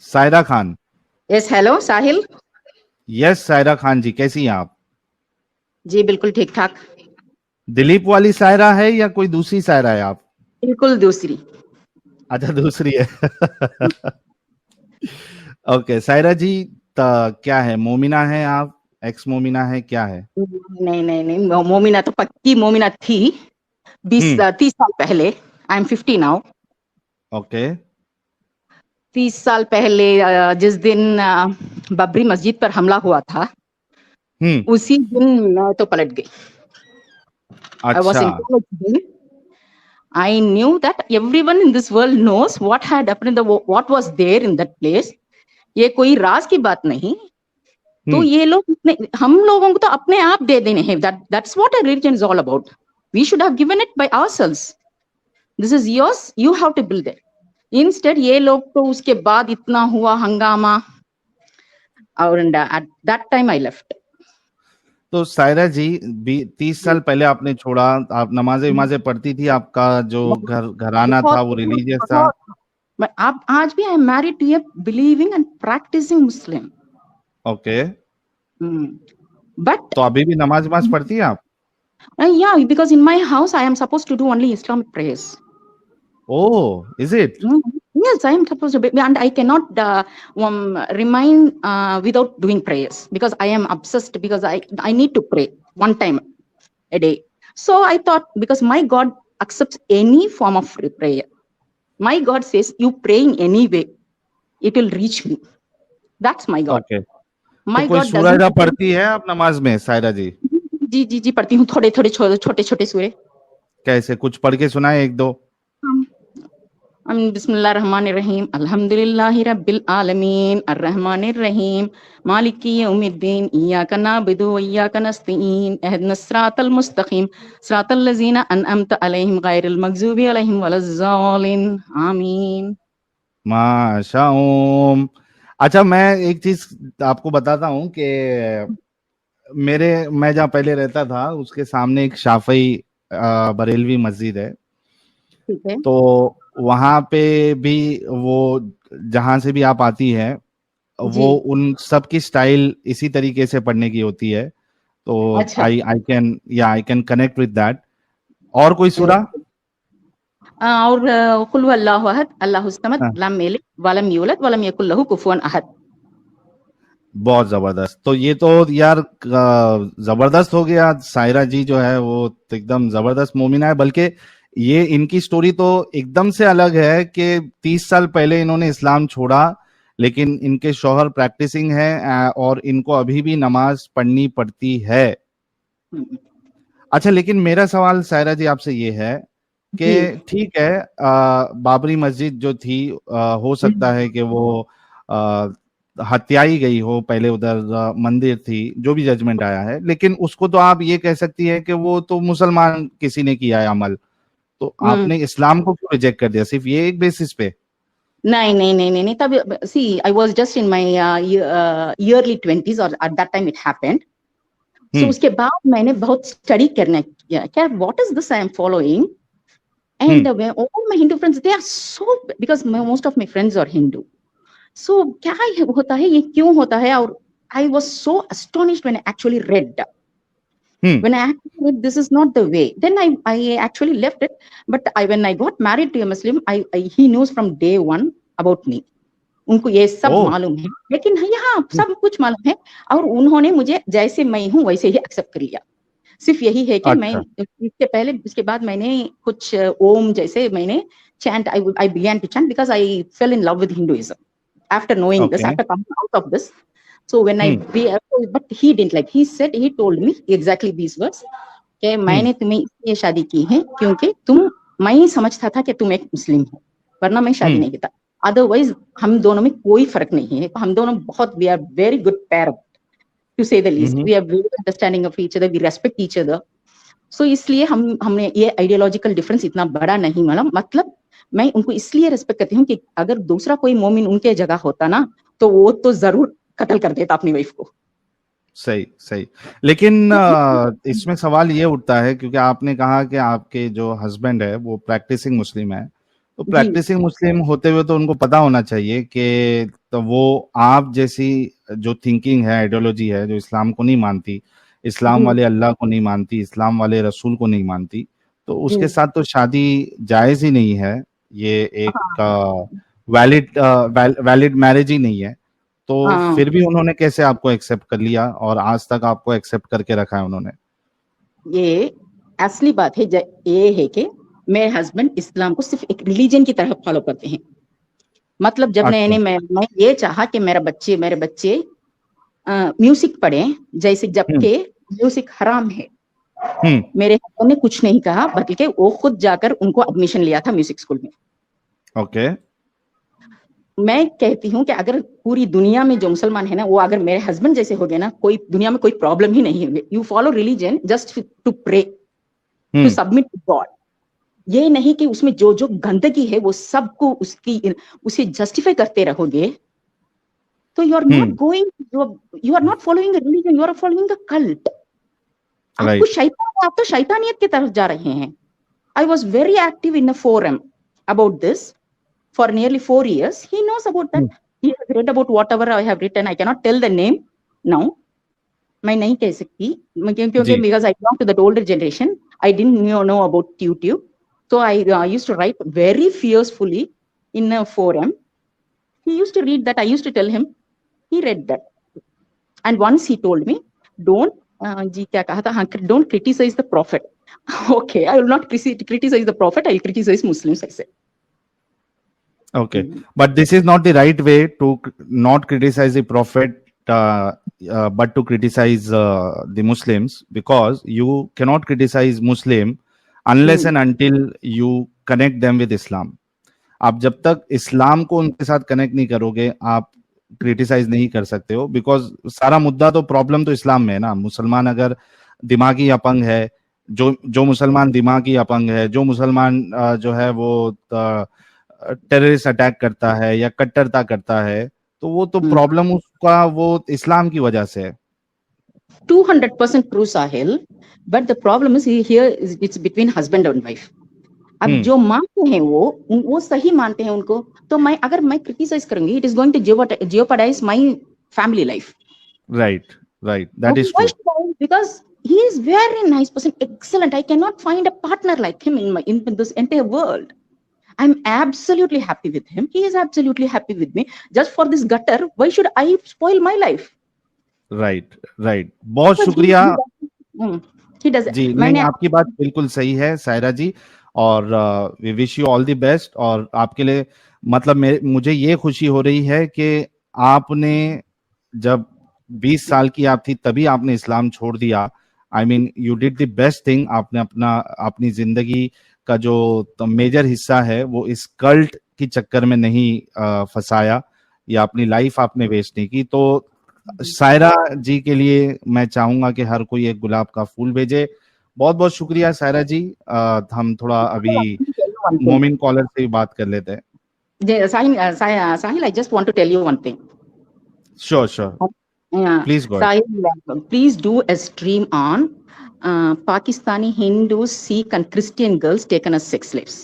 Saira Khan. Yes, hello साहिल। Yes Saira Khan जी, कैसी हैं आप? जी बिल्कुल ठीक ठाक। दिलीप वाली सायरा है या कोई दूसरी सायरा है आप? बिल्कुल दूसरी। अच्छा, दूसरी है। ओके सायरा जी, क्या है, मोमिना है आप, एक्स मोमिना है, क्या है? नहीं नहीं नहीं, मोमिना तो पक्की मोमिना थी। बीस हम्म। 30 साल पहले। I am 50 now. ओके। 30 साल पहले जिस दिन बाबरी मस्जिद पर हमला हुआ था, हम्म। उसी दिन मैं तो पलट गई। आई वॉज अच्छा। In college. I knew that everyone in this world knows what had happened, what was there in that place. ये कोई राज की बात नहीं। तो हम्म। ये लोग हम लोगों को तो अपने आप दे देने हैं। That's what a religion is all about. We should have given it by ourselves. This is yours, you have to build it. Instead ये लोग तो उसके बाद इतना हुआ हंगामा, और at that time I left. तो सायरा जी, 30 साल पहले आपने छोड़ा, आप नमाजें वमाजें पढ़ती थी, आपका जो घराना था बहुत वो रिलीजियस था? बहुत आप आज भी I am married to a believing and practising Muslim. Okay. But तो अभी भी नमाज वमाज पढ़ती हैं आप? yeah, because in my house I am supposed to do only Islamic prayers. Oh, is it? Yes, I am supposed to be, and I cannot remain without doing prayers because I am obsessed, because I need to pray one time a day. So I thought, because my God accepts any form of prayer. My God says, you pray in any way, it will reach me. That's my God. Okay. तो My कोई God सूरह doesn't. पढ़ती है आप नमाज में सायरा जी? जी जी जी, पढ़ती हूँ थोड़े थोड़े छोटे छोटे सूरे। कैसे, कुछ पढ़ के सुनाए एक दो। बिस्मिल्लाहिर्रहमानिर्रहीम, अल्हम्दुलिल्लाहि रब्बिल आलमीन, अर्रहमानिर रहीम, मालिकी यौमिद्दीन, इय्याका नअबुदु व इय्याका नस्तईन, इहदिनस सिरातल मुस्तकीम, सिरातल लज़ीना अनअमता अलैहिम गैरिल मग़ज़ूबि अलैहिम वलज़्ज़ालिन, आमीन। माशाऊम। अच्छा, मैं एक चीज आपको बताता हूँ कि मैं जहाँ पहले रहता था उसके सामने एक शाफई बरेलवी मस्जिद है। ठीक है। तो वहां पे भी वो, जहां से भी आप आती है, जी। वो उन सब की स्टाइल इसी तरीके से पढ़ने की होती है। तो अच्छा। I can connect with that. और कोई सूरा? और कुल हुवल्लाहु अहद, अल्लाहुस समद, हाँ, लम यलिद वलम यूलद वलम यकुल लहू कुफुवन अहद। बहुत जबरदस्त। तो ये तो यार जबरदस्त हो गया। सायरा जी जो है वो तो एकदम जबरदस्त मोमिना है। बल्कि ये इनकी स्टोरी तो एकदम से अलग है कि 30 साल पहले इन्होंने इस्लाम छोड़ा, लेकिन इनके शौहर प्रैक्टिसिंग है, और इनको अभी भी नमाज पढ़नी पड़ती है। अच्छा, लेकिन मेरा सवाल सायरा जी आपसे ये है कि जी। ठीक है, बाबरी मस्जिद जो थी, हो सकता है कि वो हत्याई गई हो, पहले उधर मंदिर थी, जो भी जजमेंट आया है, लेकिन उसको तो आप ये कह सकती है कि वो तो मुसलमान किसी ने किया है अमल। तो आपने इस्लाम को क्यों रिजेक्ट कर दिया सिर्फ ये एक बेसिस पे? नहीं नहीं नहीं नहीं नहीं, तब see I was just in my early 20s, और at that time it happened. So hmm. उसके बाद मैंने बहुत स्टडी करना किया, क्या what is this I am following. Hmm. And all my Hindu friends they are so, because most of my friends are Hindu. So क्या होता है, ये क्यों होता है? और I was so astonished when I actually read, hmm. when I actually read, this is not the way, then I actually left it. But when I got married to a Muslim, he knows from day one about me. उनको ये सब ओ। मालूम है, लेकिन यहाँ सब कुछ मालूम है। और उन्होंने मुझे जैसे मैं हूँ वैसे ही एक्सेप्ट कर लिया। सिर्फ यही है कि मैं अच्छा। इसके पहले, इसके बाद मैंने कुछ ओम जैसे मैंने chant, I began to chant because I fell in love with Hinduism after knowing this, okay. after coming out of this. So when hmm. but he didn't like, he told me exactly these words कि हम्म। मैंने तुम्हें इसलिए शादी की है क्योंकि मैं ही समझता था कि तुम एक मुस्लिम हो, वरना मैं शादी हम्म। नहीं करता। अदरवाइज हम दोनों में कोई फर्क नहीं है, हम दोनों बहुत, we are very good pair to say the least, hmm. We are very understanding of each other, we respect each other. So इसलिए हमने ये आइडियोलॉजिकल डिफरेंस इतना बड़ा नहीं माना। मतलब मैं उनको इसलिए रेस्पेक्ट करती हूँ कि अगर दूसरा कोई मोमिन उनके जगह होता ना, तो वो तो जरूर कत्ल कर देता अपनी वाइफ को। सही सही। लेकिन इसमें सवाल ये उठता है, क्योंकि आपने कहा कि आपके जो हस्बैंड है वो प्रैक्टिसिंग मुस्लिम है, तो जी प्रैक्टिसिंग मुस्लिम होते हुए तो उनको पता होना चाहिए कि तो वो आप जैसी जो थिंकिंग है, आइडियोलॉजी है, जो इस्लाम को नहीं मानती, इस्लाम जी वाले अल्लाह को नहीं मानती, इस्लाम वाले रसूल को नहीं मानती, तो जी उसके साथ तो शादी जायज ही नहीं है। ये एक हाँ वैलिड वैलिड मैरिज ही नहीं है। तो हाँ फिर भी उन्होंने कैसे आपको एक्सेप्ट कर लिया और आज तक आपको एक्सेप्ट करके रखा है उन्होंने? ये असली बात है। ये है कि मेरे हस्बैंड इस्लाम को सिर्फ एक रिलीजन की तरह फॉलो करते हैं। मतलब जब अच्छा। मैं ये चाहा कि मेरे बच्चे म्यूजिक पढ़े, जैसे हम्म। जबकि म्यूजिक हराम है। हम्म। मेरे हस्बैंड ने कुछ नहीं कहा, बल्कि वो खुद जाकर उनको एडमिशन लिया था म्यूजिक स्कूल में। ओके। मैं कहती हूँ कि अगर पूरी दुनिया में जो मुसलमान है ना, वो अगर मेरे हस्बैंड जैसे हो गए ना, कोई दुनिया में कोई प्रॉब्लम ही नहीं है। You follow religion just to pray, to hmm. Submit to God. ये नहीं कि उसमें जो जो गंदगी है वो सबको उसे जस्टिफाई करते रहोगे, तो you are not hmm. Going, you are not following religion, you are following a cult. आपको राइट। शैतान, आप तो शैतानियत की तरफ जा रहे हैं। I was very active in a forum about this for nearly 4 years. He knows about that. He has read about whatever I have written. I cannot tell the name now. मैं नहीं कह सकती क्योंकि जी। because I belong to that older generation. I didn't know about YouTube. So I used to write very fiercely in a forum. He used to read that. I used to tell him. He read that. And once he told me, don't, जी क्या कहा था? हाँ, don't criticize the prophet. Okay, I will not criticize the prophet. I will criticize Muslims, I said. Okay, but this is not the right way to not criticize the prophet, but to criticize the Muslims, because you cannot criticize Muslim unless and until you connect them with Islam. आप जब तक इस्लाम को उनके साथ connect नहीं करोगे, आप criticise नहीं कर सकते हो, बिकॉज सारा मुद्दा तो प्रॉब्लम तो इस्लाम में है ना। मुसलमान अगर दिमागी अपंग है, जो जो मुसलमान दिमागी अपंग है, जो मुसलमान जो है वो टेररिस्ट अटैक करता है या कट्टरता करता है, तो वो तो प्रॉब्लम उसका वो इस्लाम की वजह से है। 200% true, Sahil. But the problem is here is it's between husband and wife. अब जो मानते हैं वो सही मानते हैं उनको, तो अगर मैं क्रिटिसाइज करूंगी, it is going to jeopardise my family life. Right, right, that is true. Because he is very nice person, excellent. I cannot find a partner like him in this entire world. I'm absolutely happy with him. He is absolutely happy with me. Just for this gutter, why should I spoil my life? Right, right, बहुत Because शुक्रिया। he does जी, नहीं, मैंने आपकी बात बिल्कुल सही है सायरा जी, और we wish you all the best. और आपके लिए मतलब मुझे ये खुशी हो रही है कि आपने जब 20 साल की आप थी तभी आपने इस्लाम छोड़ दिया। I mean you did the best thing. आपने अपनी जिंदगी का जो मेजर हिस्सा है वो इस कल्ट की चक्कर में नहीं फंसाया, या अपनी लाइफ आपने वेस्ट नहीं की। तो सायरा जी के लिए मैं चाहूंगा कि हर कोई एक गुलाब का फूल भेजे। बहुत बहुत शुक्रिया सायरा जी। हम थोड़ा अभी मोमिन कॉलर से ही बात कर लेते हैं। Sahil, I just want to tell you one thing. Sure, sure, please go ahead. Sahil, please do a stream on Pakistani Hindus, Sikh and Christian girls taken as sex slaves.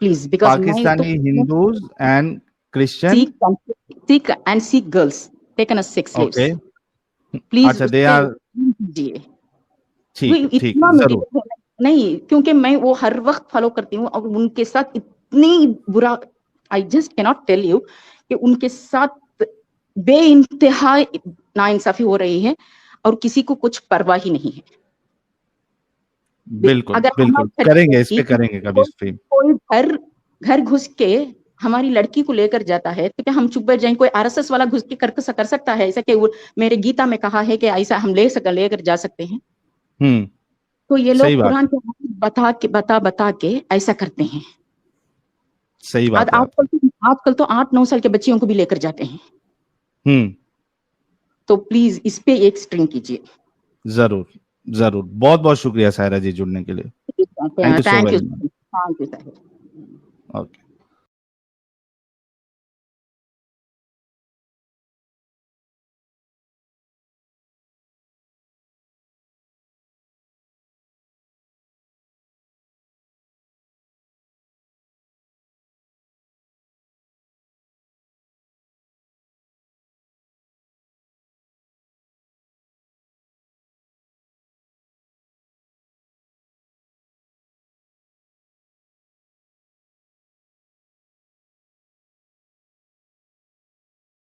Please, because Pakistani Hindus and Christian. Sikh and Sikh girls taken as sex slaves. Okay, Please अच्छा, they are, कीजिए। ठीक है, इतना जरूर। नहीं, क्योंकि मैं वो हर वक्त फॉलो करती हूँ और उनके साथ इतनी बुरा, I just cannot tell you कि उनके साथ बेइंतहा नाइंसाफी हो रही है और किसी को कुछ परवाह ही नहीं है। बिल्कुल, अगर बिल्कुल करेंगे, इस पे करेंगे कभी स्ट्रीम। कोई घर घुस के हमारी लड़की को लेकर जाता है तो क्या हम चुप बैठ जाएंगे? कोई आरएसएस वाला घुस के कर सकता है ऐसा? कि मेरे गीता में कहा है कि ऐसा हम लेकर जा सकते हैं। तो ये सही लोग बात कुरान के बता के ऐसा करते हैं। सही बात है। आजकल तो 8-9 साल के बच्चियों को भी लेकर जाते हैं। तो प्लीज इस पे एक स्ट्रिंग कीजिए। जरूर, जरूर। बहुत बहुत शुक्रिया सायरा जी जुड़ने के लिए। Thank you so very much. Thank you. Okay.